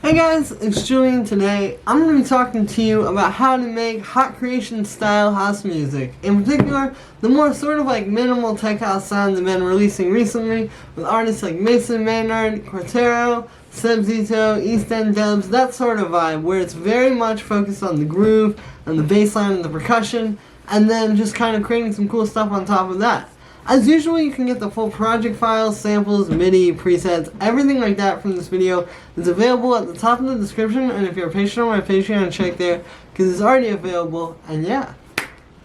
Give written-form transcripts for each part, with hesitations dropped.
Hey guys, it's Julian. Today I'm going to be talking to you about how to make hot creation style house music. In particular, the more sort of like minimal tech house sounds have been releasing recently with artists like Mason Maynard, Cuartero, Zito, East End Dubs, that sort of vibe where it's very much focused on the groove and the bass line and the percussion, and then just kind of creating some cool stuff on top of that. As usual, you can get the full project files, samples, MIDI, presets, everything like that from this video is available at the top of the description, and if you're a patron on my Patreon, check there, because it's already available, and yeah,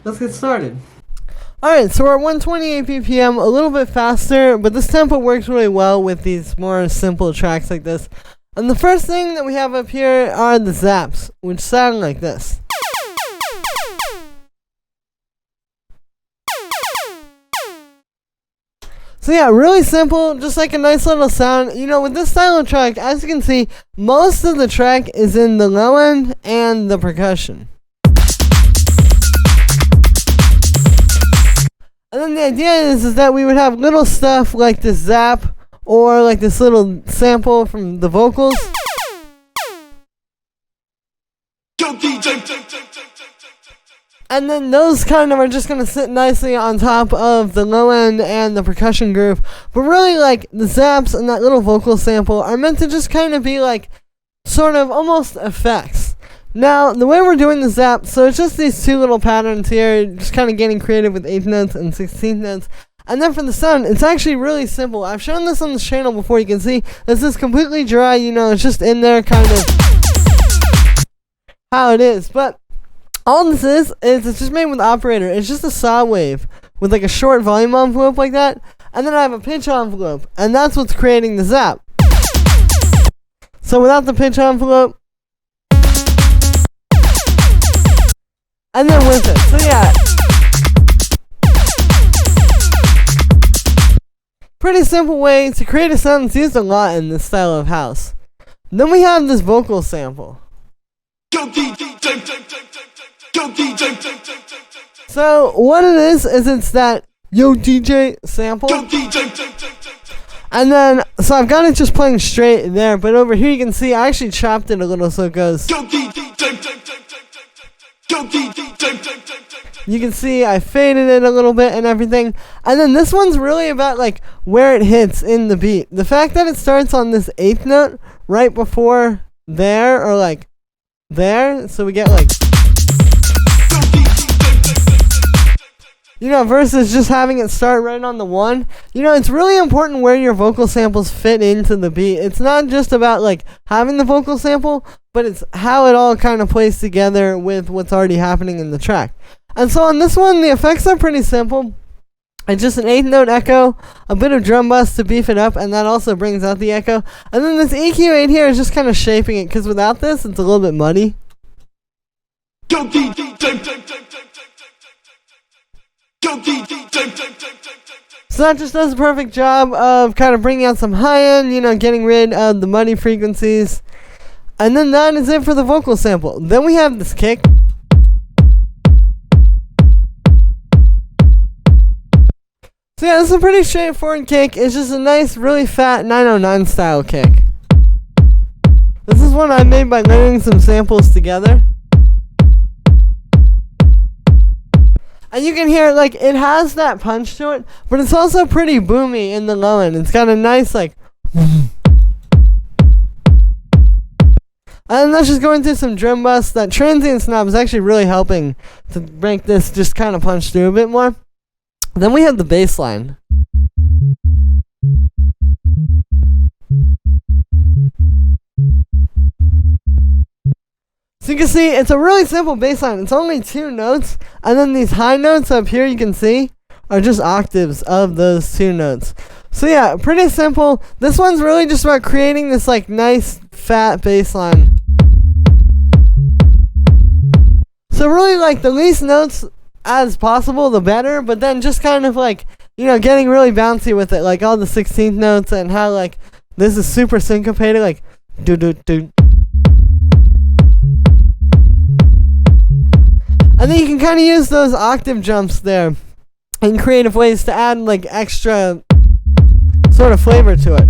let's get started. Alright, so we're at 128 BPM, a little bit faster, but this tempo works really well with these more simple tracks like this. And the first thing that we have up here are the zaps, which sound like this. So yeah, really simple, just like a nice little sound. You know, with this style of track, as you can see, most of the track is in the low end and the percussion. And then the idea is that we would have little stuff like this zap, or like this little sample from the vocals. And then those kind of are just going to sit nicely on top of the low end and the percussion groove. But really, like, the zaps and that little vocal sample are meant to just kind of be like, sort of almost effects. Now, the way we're doing the zap, so it's just these two little patterns here, just kind of getting creative with 8th notes and 16th notes. And then for the sound, it's actually really simple. I've shown this on this channel before. You can see this is completely dry, you know, it's just in there kind of how it is. But all this is it's just made with operator. It's just a saw wave with like a short volume envelope like that. And then I have a pitch envelope, and that's what's creating the zap. So without the pitch envelope, and then with it. So yeah, pretty simple way to create a sound that's used a lot in this style of house. Then we have this vocal sample. So what it is it's that Yo DJ sample. And then, so I've got it just playing straight there, but over here you can see I actually chopped it a little so it goes. You can see I faded it a little bit and everything. And then this one's really about like where it hits in the beat. The fact that it starts on this 8th note right before there, or like there, so we get like, you know, versus just having it start right on the 1. You know, it's really important where your vocal samples fit into the beat. It's not just about like having the vocal sample, but it's how it all kind of plays together with what's already happening in the track. And so on this one, the effects are pretty simple. It's just an 8th note echo, a bit of drum bus to beef it up, and that also brings out the echo. And then this EQ8 here is just kind of shaping it, because without this, it's a little bit muddy. So that just does a perfect job of kind of bringing out some high end, you know, getting rid of the muddy frequencies. And then that is it for the vocal sample. Then we have this kick. So yeah, this is a pretty straightforward kick. It's just a nice, really fat 909 style kick. This is one I made by layering some samples together. And you can hear, like, it has that punch to it, but it's also pretty boomy in the low end. It's got a nice, like, and that's just going through some drum bus. That transient snap is actually really helping to make this just kind of punch through a bit more. Then we have the bass line. So you can see it's a really simple bass line. It's only 2 notes, and then these high notes up here you can see are just octaves of those 2 notes. So yeah, pretty simple. This one's really just about creating this like nice fat bass line. So really, like, the least notes as possible, the better, but then just kind of like, you know, getting really bouncy with it, like all the 16th notes, and how like this is super syncopated, like do do do. And then you can kind of use those octave jumps there in creative ways to add like extra sort of flavor to it.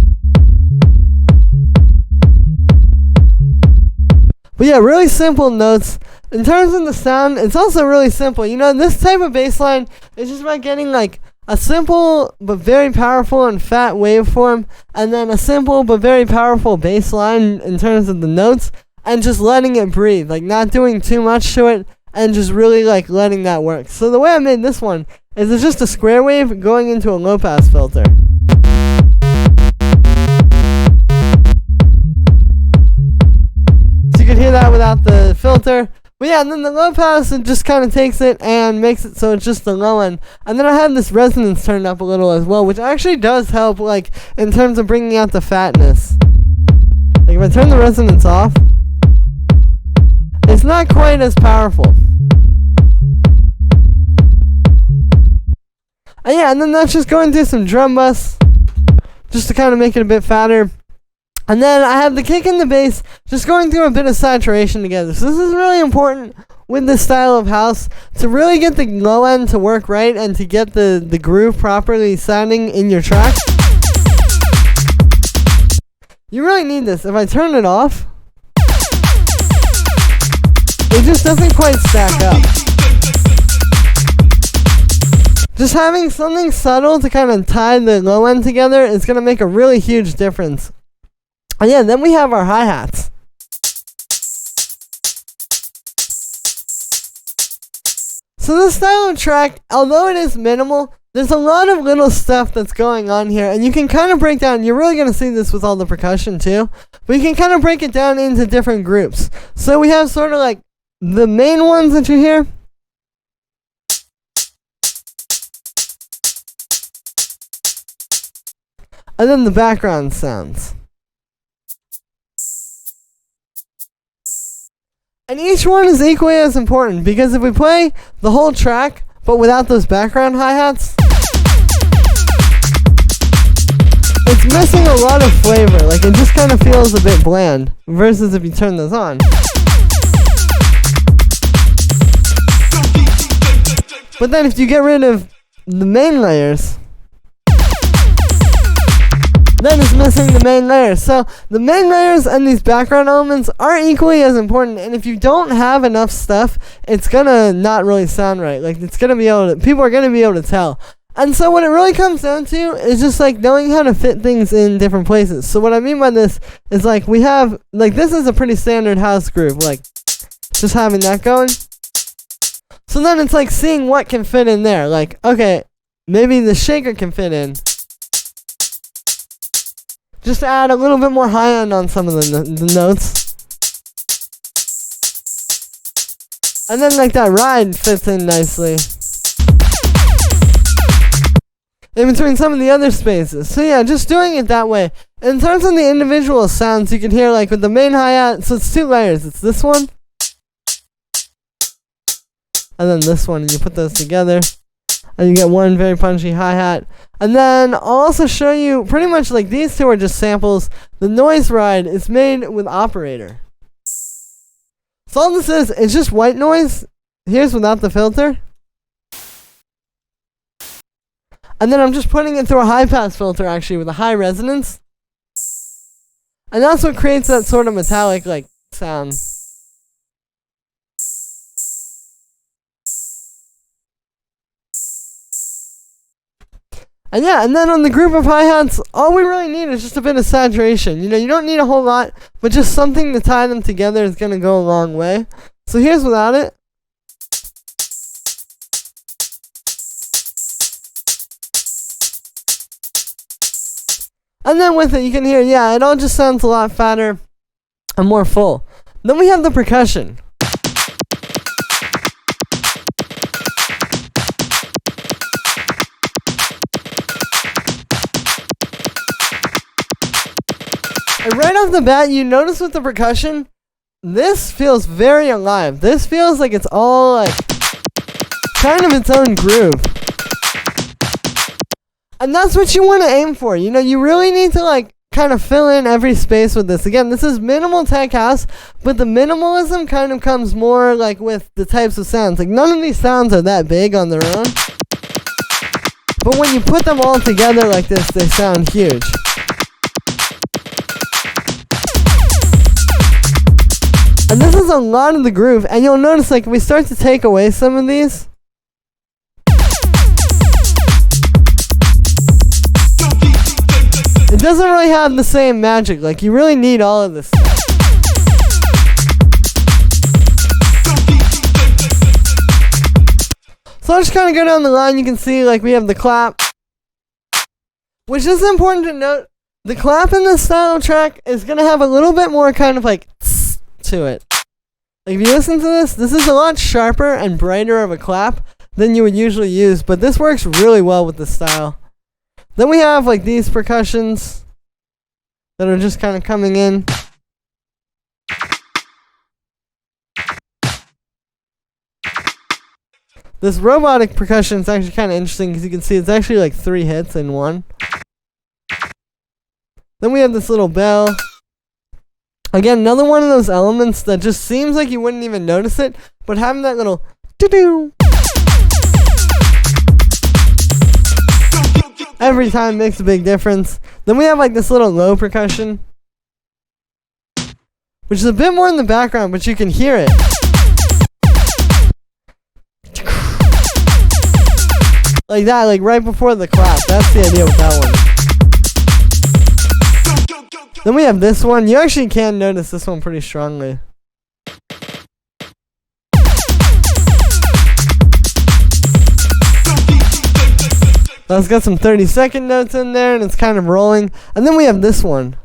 But yeah, really simple notes. In terms of the sound, it's also really simple. You know, this type of bass line is just about getting like a simple but very powerful and fat waveform, and then a simple but very powerful bass line in terms of the notes, and just letting it breathe, like not doing too much to it, and just really like letting that work. So the way I made this one is it's just a square wave going into a low pass filter. So you can hear that without the filter. But yeah, and then the low pass, it just kind of takes it and makes it so it's just the low end. And then I have this resonance turned up a little as well, which actually does help, like, in terms of bringing out the fatness. Like, if I turn the resonance off, it's not quite as powerful. And yeah, and then that's just going through some drum bus, just to kind of make it a bit fatter. And then I have the kick and the bass just going through a bit of saturation together. So this is really important with this style of house, to really get the low end to work right and to get the groove properly sounding in your track. You really need this. If I turn it off, it just doesn't quite stack up. Just having something subtle to kind of tie the low end together is going to make a really huge difference. And yeah, then we have our hi-hats. So this style of track, although it is minimal, there's a lot of little stuff that's going on here, and you can kind of break down, you're really going to see this with all the percussion too, but you can kind of break it down into different groups. So we have sort of like the main ones that you hear. And then the background sounds. And each one is equally as important, because if we play the whole track, but without those background hi-hats, it's missing a lot of flavor. Like, it just kind of feels a bit bland, versus if you turn those on. But then if you get rid of the main layers, then it's missing the main layers. So the main layers and these background elements are equally as important, and if you don't have enough stuff, it's gonna not really sound right. Like, it's gonna be able to, people are gonna be able to tell. And so what it really comes down to is just like knowing how to fit things in different places. So what I mean by this is, like, we have, like, this is a pretty standard house groove, like just having that going. So then it's like seeing what can fit in there. Like, okay, maybe the shaker can fit in. Just to add a little bit more high end on some of the notes. And then like that ride fits in nicely in between some of the other spaces. So yeah, just doing it that way. In terms of the individual sounds, you can hear, like, with the main hi-hat, so it's two layers. It's this one, and then this one, and you put those together, and you get one very punchy hi-hat. And then I'll also show you, pretty much like these two are just samples. The noise ride is made with operator. So all this is, it's just white noise. Here's without the filter. And then I'm just putting it through a high pass filter, actually, with a high resonance. And that's what creates that sort of metallic, like, sound. And yeah, and then on the group of hi-hats, all we really need is just a bit of saturation. You know, you don't need a whole lot, but just something to tie them together is going to go a long way. So here's without it. And then with it, you can hear, yeah, it all just sounds a lot fatter and more full. Then we have the percussion. And right off the bat, you notice with the percussion, this feels very alive. This feels like it's all, like, kind of its own groove. And that's what you want to aim for. You know, you really need to, like, kind of fill in every space with this. Again, this is minimal tech house, but the minimalism kind of comes more, like, with the types of sounds. Like, none of these sounds are that big on their own. But when you put them all together like this, they sound huge. And this is a lot of the groove, and you'll notice like if we start to take away some of these, it doesn't really have the same magic. Like you really need all of this stuff. So I'll just kind of go down the line. You can see like we have the clap, which is important to note. The clap in this style track is going to have a little bit more kind of like tss to it. Like if you listen to this is a lot sharper and brighter of a clap than you would usually use, but this works really well with this style. Then we have like these percussions that are just kind of coming in. This robotic percussion is actually kind of interesting because you can see it's actually like 3 hits in one. Then we have this little bell. Again, another one of those elements that just seems like you wouldn't even notice it, but having that little doo-doo every time makes a big difference. Then we have like this little low percussion, which is a bit more in the background, but you can hear it. Like that, like right before the clap. That's the idea with that one. Then we have this one. You actually can notice this one pretty strongly. It's got some 30-second notes in there, and it's kind of rolling. And then we have this one,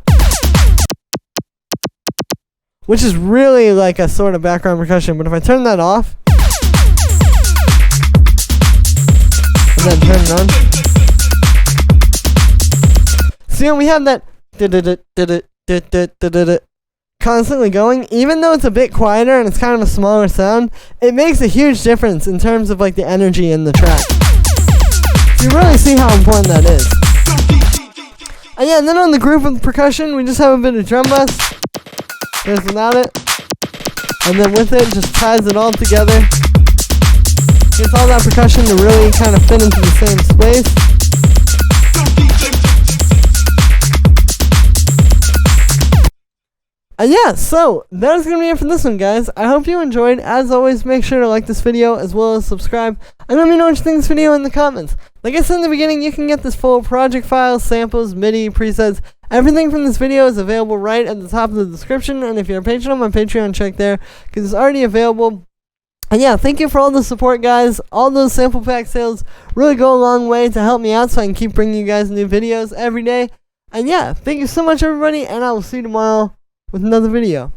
which is really like a sort of background percussion. But if I turn that off, and then turn it on, see, we have that constantly going. Even though it's a bit quieter and it's kind of a smaller sound, it makes a huge difference in terms of like the energy in the track. You really see how important that is. And yeah, and then on the group of percussion, we just have a bit of drum bass. There's without it. And then with it, just ties it all together. Gets all that percussion to really kind of fit into the same space. And yeah, so that is going to be it for this one, guys. I hope you enjoyed. As always, make sure to like this video as well as subscribe. And let me know what you think of this video in the comments. Like I said in the beginning, you can get this full project file, samples, MIDI, presets. Everything from this video is available right at the top of the description. And if you're a patron on my Patreon, check there because it's already available. And yeah, thank you for all the support, guys. All those sample pack sales really go a long way to help me out so I can keep bringing you guys new videos every day. And yeah, thank you so much, everybody, and I will see you tomorrow with another video.